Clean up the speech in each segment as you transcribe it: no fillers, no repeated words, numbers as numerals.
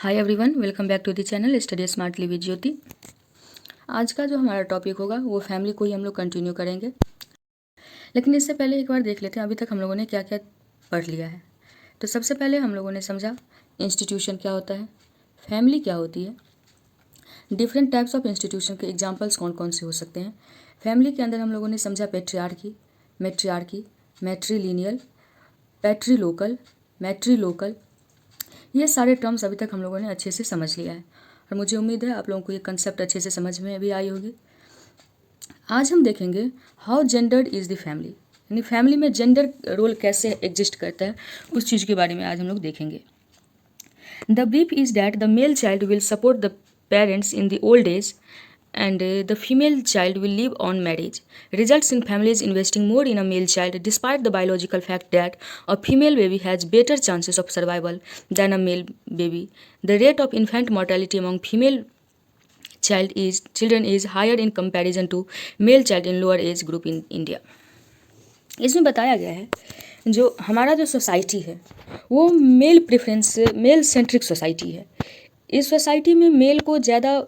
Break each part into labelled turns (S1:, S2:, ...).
S1: Hi everyone, welcome back to the channel study smartly with Jyoti. आज का जो हमारा टॉपिक होगा वो फैमिली को ही हम लोग कंटिन्यू करेंगे। लेकिन इससे पहले एक बार देख लेते हैं अभी तक हम लोगों ने क्या क्या पढ़ लिया है। तो सबसे पहले हम लोगों ने समझा इंस्टीट्यूशन क्या होता है, फैमिली क्या होती है, डिफरेंट टाइप्स ऑफ इंस्टीट्यूशन के एग्जाम्पल्स कौन कौन से हो सकते हैं। फैमिली के अंदर हम लोगों ने समझा पेट्रियार्की, मैट्रियार्की, मैट्रीलिनियल, पैट्रीलोकल, मैट्रीलोकल। ये सारे टर्म्स अभी तक हम लोगों ने अच्छे से समझ लिया है और मुझे उम्मीद है आप लोगों को ये कंसेप्ट अच्छे से समझ में भी आई होगी। आज हम देखेंगे how gendered is the family, यानी फैमिली में जेंडर रोल कैसे एग्जिस्ट करता है, उस चीज़ के बारे में आज हम लोग देखेंगे। The brief is that the male child will support the parents in the old age and the female child will live on marriage, results in families investing more in a male child despite the biological fact that a female baby has better chances of survival than a male baby. The rate of infant mortality among female children is higher in comparison to male child in lower age group in India. इसमें बताया गया है जो हमारा जो society है वो mail centric society है। इस सोसाइटी में मेल को ज़्यादा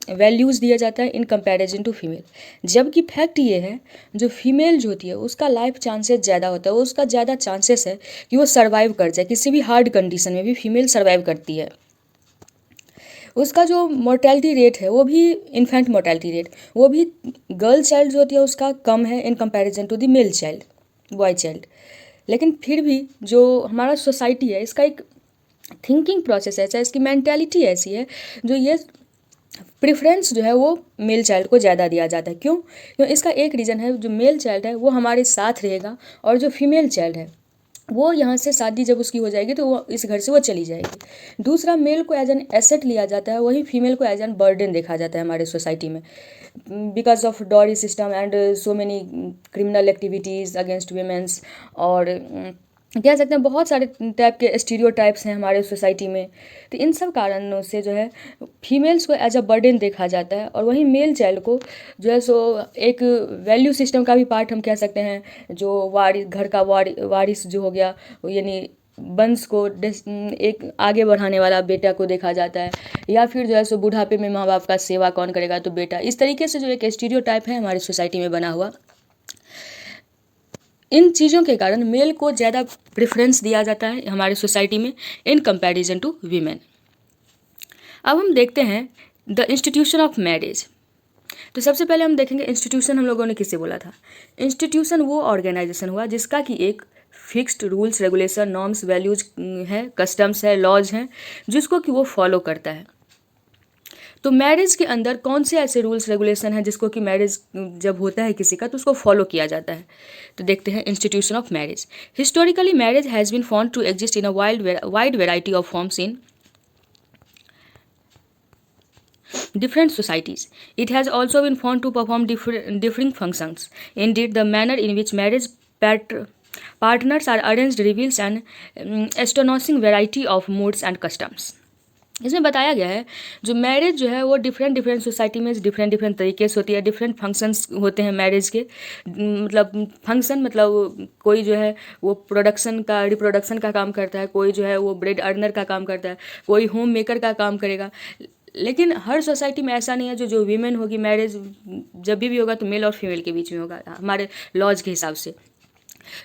S1: वैल्यूज़ दिया जाता है इन कंपैरिजन टू फीमेल, जबकि फैक्ट ये है जो फीमेल जो होती है उसका लाइफ चांसेस ज़्यादा होता है, उसका ज़्यादा चांसेस है कि वो सर्वाइव कर जाए, किसी भी हार्ड कंडीशन में भी फीमेल सर्वाइव करती है। उसका जो मोर्टेलिटी रेट है वो भी इन्फेंट मोर्टेलिटी रेट वो भी गर्ल चाइल्ड जो होती है उसका कम है in comparison to the male child, boy child. लेकिन फिर भी जो हमारा सोसाइटी है इसका एक थिंकिंग प्रोसेस ऐसा है, इसकी मैंटेलिटी ऐसी है जो ये प्रेफरेंस जो है वो मेल चाइल्ड को ज़्यादा दिया जाता है। क्यों इसका एक रीज़न है, जो मेल चाइल्ड है वो हमारे साथ रहेगा और जो फीमेल चाइल्ड है वो यहाँ से शादी जब उसकी हो जाएगी तो वो इस घर से वो चली जाएगी। दूसरा, मेल को एज एन एसेट लिया जाता है, वही फीमेल को एज एन बर्डन देखा जाता है हमारे सोसाइटी में, because of dowry system and so many criminal activities against womens, और कह सकते हैं बहुत सारे टाइप के स्टीरियोटाइप्स हैं हमारे सोसाइटी में। तो इन सब कारणों से जो है फीमेल्स को एज अ बर्डन देखा जाता है और वहीं मेल चाइल्ड को जो है सो एक वैल्यू सिस्टम का भी पार्ट हम कह सकते हैं, जो घर का वारिस जो हो गया, यानी वंश को एक आगे बढ़ाने वाला बेटा को देखा जाता है, या फिर जो है सो बुढ़ापे में माँ बाप का सेवा कौन करेगा तो बेटा। इस तरीके से जो एक स्टीरियोटाइप है हमारी सोसाइटी में बना हुआ, इन चीज़ों के कारण मेल को ज़्यादा प्रेफरेंस दिया जाता है हमारे सोसाइटी में इन कंपैरिजन टू वीमेन। अब हम देखते हैं द इंस्टीट्यूशन ऑफ मैरिज। तो सबसे पहले हम देखेंगे इंस्टीट्यूशन हम लोगों ने किसे बोला था। इंस्टीट्यूशन वो ऑर्गेनाइजेशन हुआ जिसका कि एक fixed rules, regulation, norms, values है, कस्टम्स है, लॉज हैं, जिसको कि वो फॉलो करता है। तो मैरिज के अंदर कौन से ऐसे रूल्स रेगुलेशन हैं जिसको कि मैरिज जब होता है किसी का तो उसको फॉलो किया जाता है। तो देखते हैं institution of marriage. Historically marriage has been found to exist in a wide variety of forms in different societies. It has also been found to perform differing functions. Indeed, the manner in which marriage partners are arranged reveals an astonishing variety of modes and customs. इसमें बताया गया है जो marriage जो है वो different society में different तरीके से होती है। डिफरेंट फंक्शंस होते हैं मैरिज के, मतलब फंक्शन मतलब कोई जो है वो रिप्रोडक्शन का काम करता है, कोई जो है वो ब्रेड अर्नर का काम करता है, कोई होम मेकर का काम करेगा। लेकिन हर सोसाइटी में ऐसा नहीं है जो वीमेन होगी मैरिज जब भी होगा तो मेल और फीमेल के बीच में होगा हमारे लॉज के हिसाब से।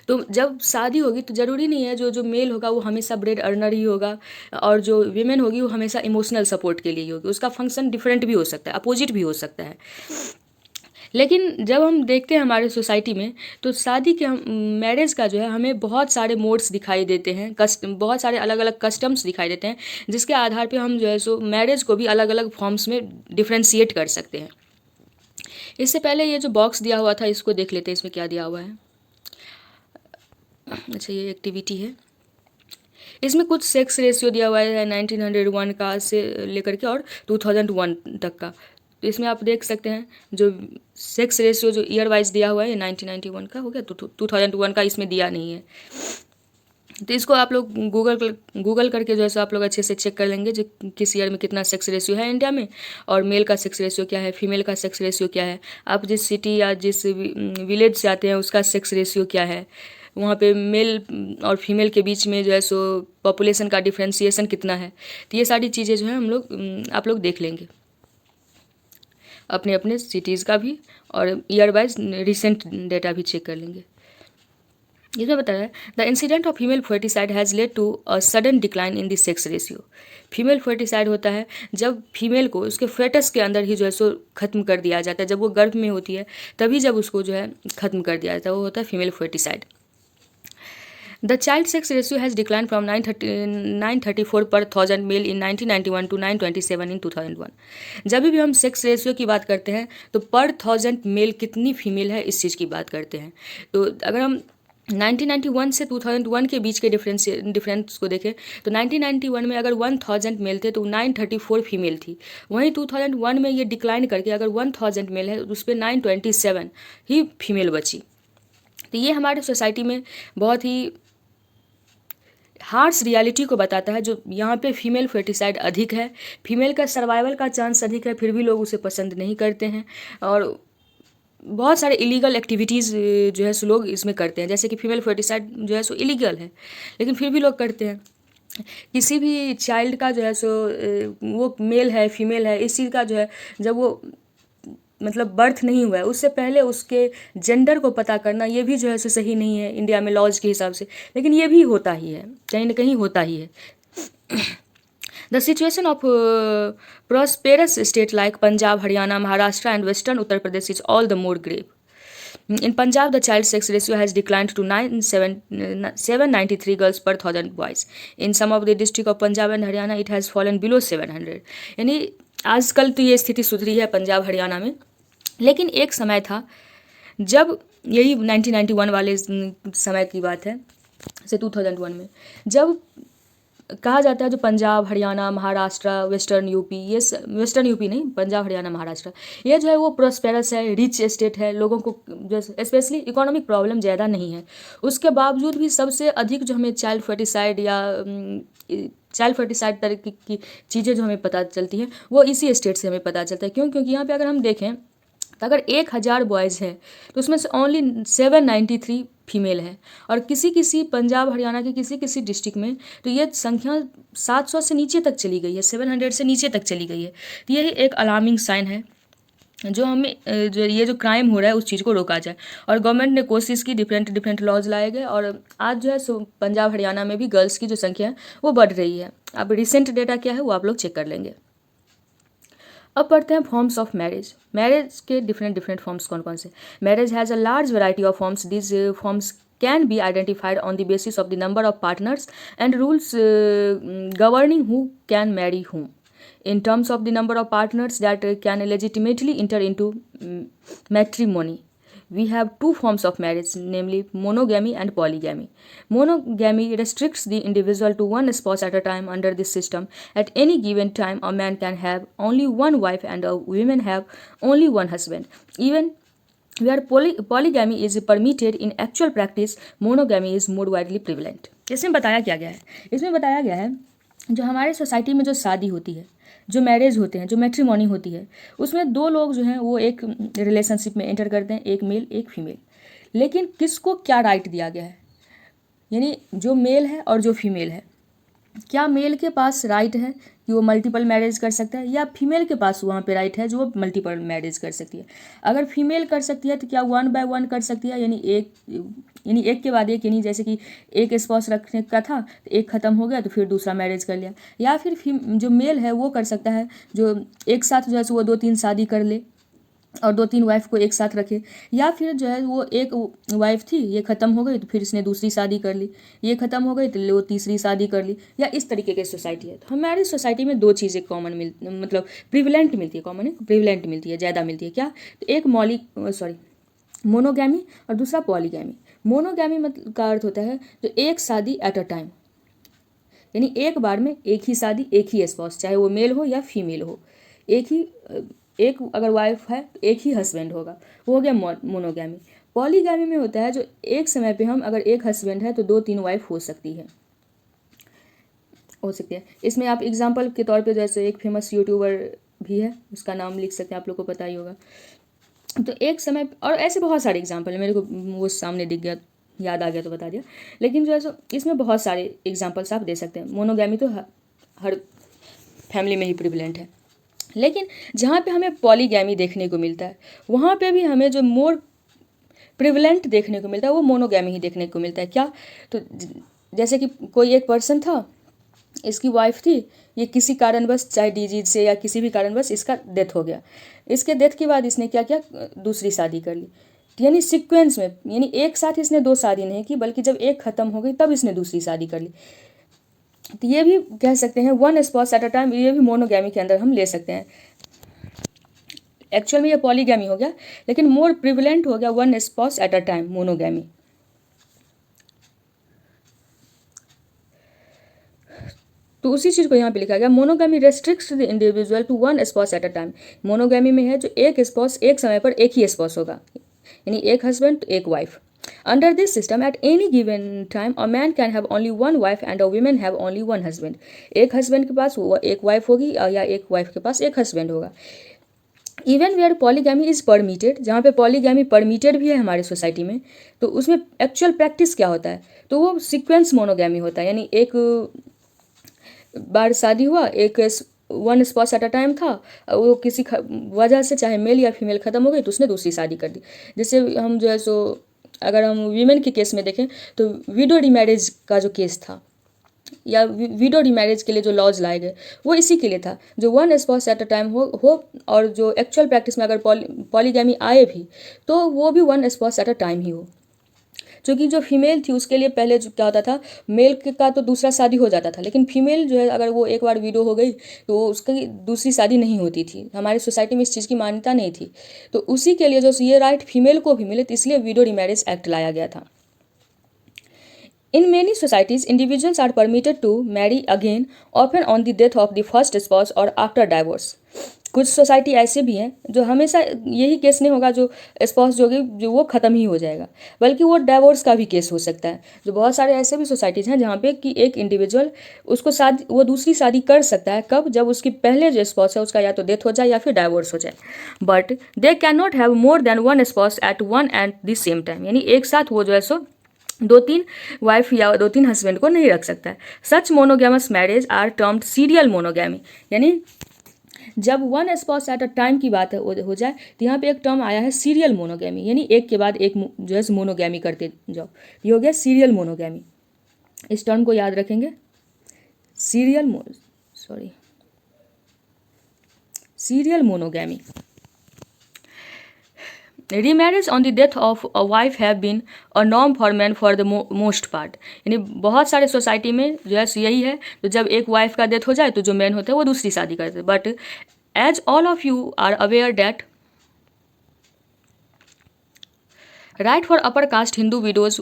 S1: तो जब शादी होगी तो ज़रूरी नहीं है जो मेल होगा वो हमेशा ब्रेड अर्नर ही होगा, और जो वीमेन होगी वो हमेशा इमोशनल सपोर्ट के लिए ही होगी। उसका फंक्शन डिफरेंट भी हो सकता है, अपोजिट भी हो सकता है। लेकिन जब हम देखते हैं हमारे सोसाइटी में तो शादी के मैरिज का जो है हमें बहुत सारे मोड्स दिखाई देते हैं, बहुत सारे अलग अलग कस्टम्स दिखाई देते हैं, जिसके आधार पे हम जो है सो मैरिज को भी अलग अलग फॉर्म्स में डिफ्रेंशिएट कर सकते हैं। इससे पहले ये जो बॉक्स दिया हुआ था इसको देख लेते हैं, इसमें क्या दिया हुआ है। अच्छा, ये एक्टिविटी है, इसमें कुछ सेक्स रेशियो दिया हुआ है 1901 का से लेकर के और 2001 तक का। तो इसमें आप देख सकते हैं जो सेक्स रेशियो जो ईयर वाइज दिया हुआ है 1991 का हो गया, तो 2001 का इसमें दिया नहीं है। तो इसको आप लोग गूगल करके जो है सो आप लोग अच्छे से चेक कर लेंगे जो किस ईयर में कितना सेक्स रेशियो है इंडिया में, और मेल का सेक्स रेशियो क्या है, फीमेल का सेक्स रेशियो क्या है, आप जिस सिटी या जिस विलेज से आते हैं उसका सेक्स रेशियो क्या है। वहाँ पे मेल और फीमेल के बीच में जो है सो पॉपुलेशन का डिफ्रेंशिएशन कितना है। तो ये सारी चीज़ें जो है हम लोग आप लोग देख लेंगे अपने अपने सिटीज़ का भी, और ईयर वाइज रिसेंट डेटा भी चेक कर लेंगे। इसमें बता रहा है the incident of female foeticide has led to a sudden decline in the sex ratio. Female foeticide होता है जब फीमेल को उसके फेटस के अंदर ही जो है सो ख़त्म कर दिया जाता है, जब वो गर्भ में होती है तभी जब उसको जो है ख़त्म कर दिया जाता है, वो होता है female foeticide. The child sex ratio has decline from 934 पर 1000 मेल इन 1991 टू 927 इन 2001। जब भी हम सेक्स रेशियो की बात करते हैं तो पर 1000 मेल कितनी फीमेल है इस चीज़ की बात करते हैं। तो अगर हम 1991 से 2001 के बीच के डिफरेंस को देखें तो 1991 में अगर 1000 मेल थे तो 934 फीमेल थी। वहीं 2001 में ये डिक्लाइन करके अगर 1000 मेल है तो उस पर 927 ही फीमेल बची। तो ये हमारे सोसाइटी में बहुत ही हार्श रियलिटी को बताता है, जो यहाँ पे फीमेल फर्टिसाइड अधिक है, फीमेल का सर्वाइवल का चांस अधिक है, फिर भी लोग उसे पसंद नहीं करते हैं। और बहुत सारे इलीगल एक्टिविटीज़ जो है सो लोग इसमें करते हैं, जैसे कि फीमेल फर्टिसाइड जो है सो इलीगल है लेकिन फिर भी लोग करते हैं। किसी भी चाइल्ड का जो है सो वो मेल है फीमेल है इस चीज़ का जो है जब वो मतलब बर्थ नहीं हुआ है उससे पहले उसके जेंडर को पता करना ये भी जो है सो सही नहीं है इंडिया में लॉज के हिसाब से, लेकिन ये भी होता ही है, कहीं ना कहीं होता ही है। The situation of prosperous state like Punjab, Haryana, Maharashtra and Western Uttar Pradesh is all the more grave. In Punjab, the child sex ratio has declined to 793 girls per 1000 boys. In some of the district of Punjab and Haryana, it has fallen below 700. यानी आजकल तो ये स्थिति सुधरी है पंजाब हरियाणा में, लेकिन एक समय था जब यही 1991 वाले समय की बात है से 2001 में, जब कहा जाता है जो पंजाब हरियाणा महाराष्ट्र वेस्टर्न यूपी, ये वेस्टर्न यूपी नहीं, पंजाब हरियाणा महाराष्ट्र, ये जो है वो प्रोस्पेरस है, रिच स्टेट है, लोगों को जो स्पेशली इकोनॉमिक प्रॉब्लम ज़्यादा नहीं है। उसके बावजूद भी सबसे अधिक जो हमें चाइल्ड फर्टिसाइड या चाइल्ड फर्टिसाइड तरह की चीज़ें जो हमें पता चलती हैं वो इसी स्टेट से हमें पता चलता है। क्यों? क्योंकि यहाँ पे अगर हम देखें तो अगर 1000 बॉयज़ हैं तो उसमें से ओनली 793 फीमेल है, और किसी किसी पंजाब हरियाणा के किसी किसी डिस्ट्रिक्ट में तो ये संख्या 700 से नीचे तक चली गई है, 700 से नीचे तक चली गई है। तो यही एक अलार्मिंग साइन है जो हमें जो क्राइम हो रहा है उस चीज़ को रोका जाए। और गवर्नमेंट ने कोशिश की, डिफरेंट लॉज लाए गए, और आज जो है सो पंजाब हरियाणा में भी गर्ल्स की जो संख्या है वो बढ़ रही है। अब रिसेंट डेटा क्या है वो आप लोग चेक कर लेंगे। अब पढ़ते हैं फॉर्म्स ऑफ मैरिज। मैरिज के डिफरेंट फॉर्म्स कौन कौन से। Marriage has a large variety of forms. This forms can be identified on the basis of the number of partners and rules governing who can marry whom. In terms of the number of partners that can legitimately enter into matrimony, we have two forms of marriage, namely monogamy and polygamy. Monogamy restricts the individual to one spouse at a time. Under this system, at any given time, a man can have only one wife and a woman have only one husband. Even where polygamy is permitted, in actual practice monogamy is more widely prevalent. इसमें बताया क्या गया है? इसमें बताया गया है जो हमारे सोसाइटी में जो शादी होती है, जो मैरिज होते हैं, जो मैट्रिमोनी होती है, उसमें दो लोग जो हैं वो एक रिलेशनशिप में एंटर करते हैं, एक मेल एक फीमेल। लेकिन किसको क्या राइट दिया गया है, यानी जो मेल है और जो फीमेल है, क्या मेल के पास राइट है कि वो मल्टीपल मैरिज कर सकता है, या फीमेल के पास वहाँ पे राइट है जो वो मल्टीपल मैरिज कर सकती है। अगर फीमेल कर सकती है तो क्या 1 बाय 1 कर सकती है, यानी एक के बाद एक, यानी जैसे कि एक स्पाउस रखने का था तो एक ख़त्म हो गया तो फिर दूसरा मैरिज कर लिया। या फिर जो मेल है वो कर सकता है जो एक साथ जो है वो 2-3 शादी कर ले और 2-3 वाइफ को एक साथ रखे। या फिर जो है वो एक वाइफ थी, ये ख़त्म हो गई तो फिर इसने दूसरी शादी कर ली, ये ख़त्म हो गई तो वो तीसरी शादी कर ली, या इस तरीके की सोसाइटी है। तो हमारी सोसाइटी में 2 चीज़ें कॉमन मतलब प्रिविलेंट मिलती है, कॉमन है प्रिविलेंट मिलती है, ज़्यादा मिलती है। क्या? तो एक मोनोगैमी और दूसरा पॉलीगैमी। मोनोगैमी मतलब का अर्थ होता है जो एक शादी एट अ टाइम, यानी एक बार में एक ही शादी, एक ही स्पाउस, चाहे वो मेल हो या फीमेल हो, एक अगर वाइफ है तो एक ही हस्बैंड होगा, वो हो गया मोनोगैमी। पॉलीगैमी में होता है जो एक समय पे हम अगर एक हस्बैंड है तो 2-3 वाइफ हो सकती है। इसमें आप एग्जांपल के तौर पे जैसे एक फेमस यूट्यूबर भी है, उसका नाम लिख सकते हैं, आप लोग को पता ही होगा। तो एक समय, और ऐसे बहुत सारे एग्जांपल है, मेरे को वो सामने दिख गया याद आ गया तो बता दिया। लेकिन जो है सो इसमें बहुत सारे एग्जांपल्स आप दे सकते हैं। मोनोगैमी तो हर फैमिली में ही प्रिवलेंट है, लेकिन जहाँ पे हमें पॉलीगैमी देखने को मिलता है वहाँ पे भी हमें जो मोर प्रिवलेंट देखने को मिलता है वो मोनोगैमी ही देखने को मिलता है। क्या? तो जैसे कि कोई एक पर्सन था, इसकी वाइफ थी, ये किसी कारणवश, चाहे डिजीज से या किसी भी कारणवश इसका डेथ हो गया। इसके डेथ के बाद इसने क्या किया, दूसरी शादी कर ली। यानी सीक्वेंस में, यानी एक साथ इसने दो शादी नहीं की, बल्कि जब एक ख़त्म हो गई तब इसने दूसरी शादी कर ली। तो ये भी कह सकते हैं one spouse at a time, ये भी मोनोगैमी के अंदर हम ले सकते हैं। एक्चुअल में ये पॉलीगैमी हो गया, लेकिन मोर प्रिवलेंट हो गया one spouse at a time, monogamy. तो उसी चीज़ को यहाँ पे लिखा गया, monogamy restricts the individual to one spouse at a time. Monogamy में है जो एक स्पॉस, एक समय पर एक ही स्पॉस होगा, यानी एक हस्बैंड एक wife. Under this system at any given time a man can have only one wife and a women have only one husband. एक हस्बैंड के पास एक वाइफ होगी या एक वाइफ के पास एक हस्बैंड होगा। Even where polygamy is permitted, जहाँ पे पॉलीगैमी परमिटेड भी है हमारे सोसाइटी में, तो उसमें एक्चुअल प्रैक्टिस क्या होता है, तो वो सीक्वेंस मोनोगैमी होता है। यानी एक बार शादी हुआ, एक one spouse at a time था, वो किसी वजह से चाहे मेल या फीमेल ख़त्म हो गई तो उसने दूसरी शादी कर दी। जैसे हम जो है सो अगर हम वीमेन के केस में देखें तो विडो रीमैरिज का जो केस था, या विडो रीमैरिज के लिए जो लॉज लाए गए, वो इसी के लिए था, जो one spouse at a time हो और जो एक्चुअल प्रैक्टिस में अगर पॉलीगैमी आए भी तो वो भी one spouse at a time ही हो। क्योंकि जो फीमेल थी उसके लिए पहले जो क्या होता था, मेल का तो दूसरा शादी हो जाता था, लेकिन फीमेल जो है अगर वो एक बार विडो हो गई तो उसकी दूसरी शादी नहीं होती थी। हमारी सोसाइटी में इस चीज़ की मान्यता नहीं थी, तो उसी के लिए जो ये राइट फीमेल को भी मिले, तो इसलिए विडो रीमैरिज एक्ट लाया गया था। In many societies, individuals are permitted to marry again, often on the death of the first spouse or after divorce. कुछ सोसाइटी ऐसे भी हैं जो हमेशा यही केस नहीं होगा जो स्पॉस जो वो ख़त्म ही हो जाएगा, बल्कि वो डाइवोर्स का भी केस हो सकता है। जो बहुत सारे ऐसे भी सोसाइटीज़ हैं जहाँ पे कि एक इंडिविजुअल उसको शादी, वो दूसरी शादी कर सकता है, कब? जब उसकी पहले जो स्पॉस है उसका या तो डेथ हो जाए या फिर डाइवोर्स हो जाए। But they can not have more than one spouse at one and the same time, यानी एक साथ वो जो है सो दो तीन वाइफ या दो तीन हस्बैंड को नहीं रख सकता है। Such monogamous marriage are termed serial monogamy, यानी जब one spouse at a time की बात हो जाए तो यहाँ पे एक टर्म आया है सीरियल मोनोगैमी, यानी एक के बाद एक जो है मोनोगैमी करते जाओ, ये हो गया सीरियल मोनोगैमी। इस टर्म को याद रखेंगे, serial monogamy. Remarriage on the death of a wife have been a norm for man for the most part, यानी बहुत सारे सोसाइटी में जो है यही है, तो जब एक वाइफ का डेथ हो जाए तो जो मैन होते हैं वो दूसरी शादी करते हैं। But as all of you are aware that right for upper caste Hindu widows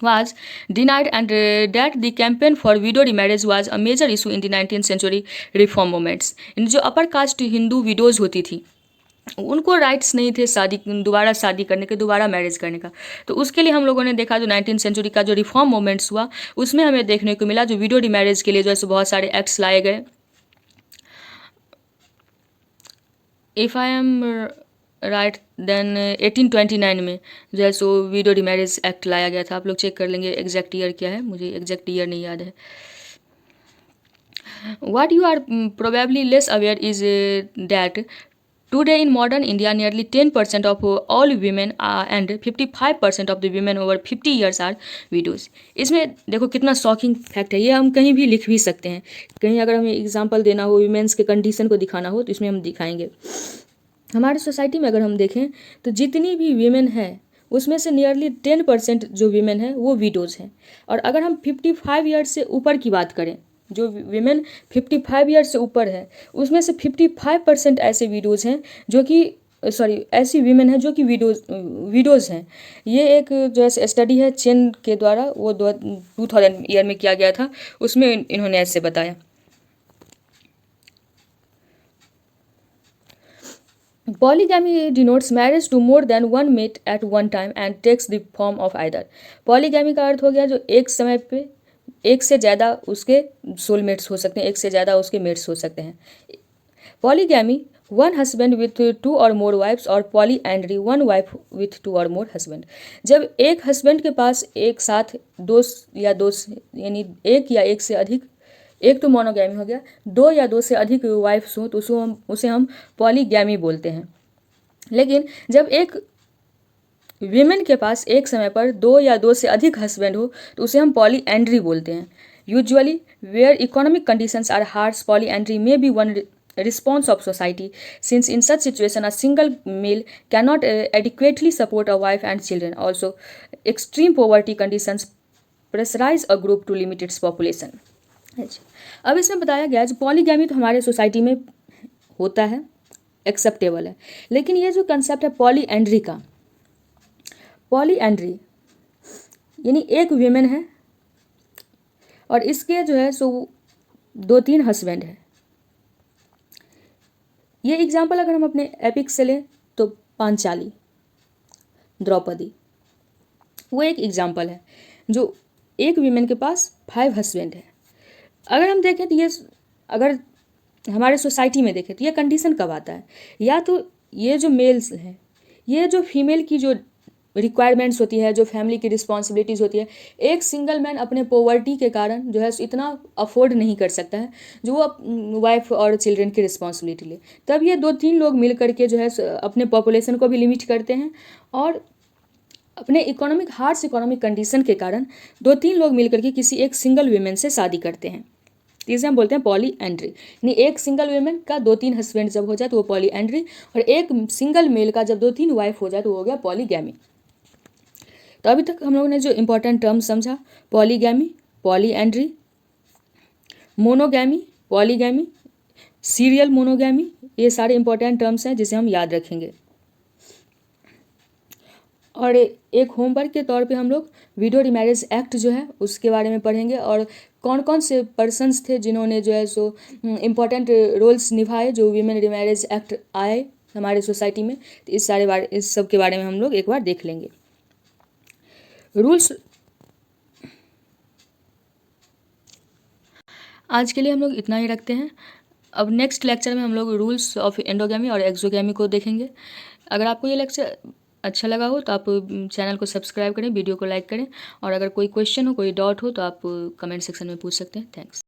S1: was denied and that the campaign for widow remarriage was a major issue in the 19th century reform movements। जो अपर caste Hindu widows होती थी उनको rights नहीं थे शादी, दोबारा शादी करने के, दोबारा मैरिज करने का। तो उसके लिए हम लोगों ने देखा जो 19th सेंचुरी का जो रिफॉर्म मूवमेंट्स हुआ उसमें हमें देखने को मिला जो विडो रीमैरिज के लिए जो है सो बहुत सारे एक्ट्स लाए गए। If I am right then 1829 में जो है सो विडो रीमैरिज एक्ट लाया गया था। आप लोग चेक कर लेंगे एग्जैक्ट ईयर क्या है, मुझे एग्जैक्ट ईयर नहीं याद है। What you are probably less aware is that today in modern India nearly 10% of all women and 55% of the women over 50 years are widows। इसमें देखो कितना शॉकिंग फैक्ट है, ये हम कहीं भी लिख भी सकते हैं, कहीं अगर हमें एग्जांपल देना हो, वीमेंस के कंडीशन को दिखाना हो तो इसमें हम दिखाएंगे। हमारे सोसाइटी में अगर हम देखें तो जितनी भी वीमेन है उसमें से नियरली 10% जो वीमेन है वो विडोज़ हैं। और अगर हम 55 ईयर्स से ऊपर की बात करें, जो वीमेन 55 ईयर्स से ऊपर है उसमें से 55% ऐसे विडोज़ हैं जो कि ऐसी वीमेन हैं जो कि विडोज़ हैं। ये एक जो है स्टडी है चेन के द्वारा, वो 2000 ईयर में किया गया था, उसमें इन्होंने ऐसे बताया। Polygamy denotes marriage to more than one mate at one time and takes the form of either। Polygamy का अर्थ हो गया जो एक समय पे एक से ज़्यादा उसके सोलमेट्स हो सकते हैं, एक से ज़्यादा उसके मेट्स हो सकते हैं। Polygamy वन हस्बैंड विथ 2 और मोर वाइफ्स और पॉलीएंड्री वन वाइफ विथ 2 और मोर हस्बैंड। जब एक हस्बैंड के पास एक साथ दो यानी एक या एक से अधिक, एक तो मोनोगैमी हो गया, दो या दो से अधिक वाइफ्स हो तो उसे हम पॉलीगैमी बोलते हैं। लेकिन जब एक वीमेन के पास एक समय पर दो या दो से अधिक हस्बैंड हो तो उसे हम पॉलीएंड्री बोलते हैं। Usually where economic conditions are harsh, polyandry may be one response of society, since in such situation a single male cannot adequately support a wife and children. Also, extreme poverty conditions pressurize a group to limit its population. अब इसमें बताया गया है polygamy तो हमारे society में होता है, एक्सेप्टेबल है, लेकिन ये जो कंसेप्ट है पॉलीएंड्री का, पॉलीएंड्री यानी एक वीमेन है और इसके जो है सो 2-3 हस्बैंड है। ये एग्जाम्पल अगर हम अपने एपिक से लें तो पांचाली, द्रौपदी, वो एक एग्जाम्पल है जो एक वीमेन के पास 5 हस्बैंड है। अगर हम देखें तो ये, अगर हमारे सोसाइटी में देखें तो ये कंडीशन कब आता है, या तो ये जो मेल्स हैं, ये जो फीमेल की जो रिक्वायरमेंट्स होती है, जो फैमिली की रिस्पॉन्सिबिलिटीज़ होती है, एक सिंगल मैन अपने पॉवर्टी के कारण जो है इतना अफोर्ड नहीं कर सकता है जो वो वाइफ और चिल्ड्रन की रिस्पॉन्सिबिलिटी ले, तब ये 2-3 लोग मिल करके जो है अपने पॉपुलेशन को भी लिमिट करते हैं और अपने हार्श इकोनॉमिक कंडीशन के कारण 2-3 लोग मिल करके किसी एक सिंगल वीमेन से शादी करते हैं। इसे हम बोलते हैं पॉलीएंड्री, यानी एक सिंगल वीमेन का 2-3 हस्बैंड जब हो जाए तो वो पॉलीएंड्री, और एक सिंगल मेल का जब 2-3 वाइफ हो जाए तो वो हो गया पॉलीगैमी। तो अभी तक हम लोगों ने जो इंपॉर्टेंट टर्म समझा, polygamy, polyandry, monogamy, polygamy, serial monogamy, ये सारे इंपॉर्टेंट टर्म्स हैं जिसे हम याद रखेंगे। और एक होमवर्क के तौर पे हम लोग विडो रिमैरेज एक्ट जो है उसके बारे में पढ़ेंगे और कौन कौन से पर्सन्स थे जिन्होंने जो है सो इम्पॉर्टेंट रोल्स निभाए जो वीमेन रिमैरेज एक्ट आए हमारे सोसाइटी में। तो इस सब के बारे में हम लोग एक बार देख लेंगे। रूल्स आज के लिए हम लोग इतना ही रखते हैं। अब नेक्स्ट लेक्चर में हम लोग रूल्स ऑफ एंडोगैमी और एक्सोगैमी को देखेंगे। अगर आपको ये लेक्चर अच्छा लगा हो तो आप चैनल को सब्सक्राइब करें, वीडियो को लाइक करें, और अगर कोई क्वेश्चन हो, कोई डाउट हो तो आप कमेंट सेक्शन में पूछ सकते हैं। थैंक्स।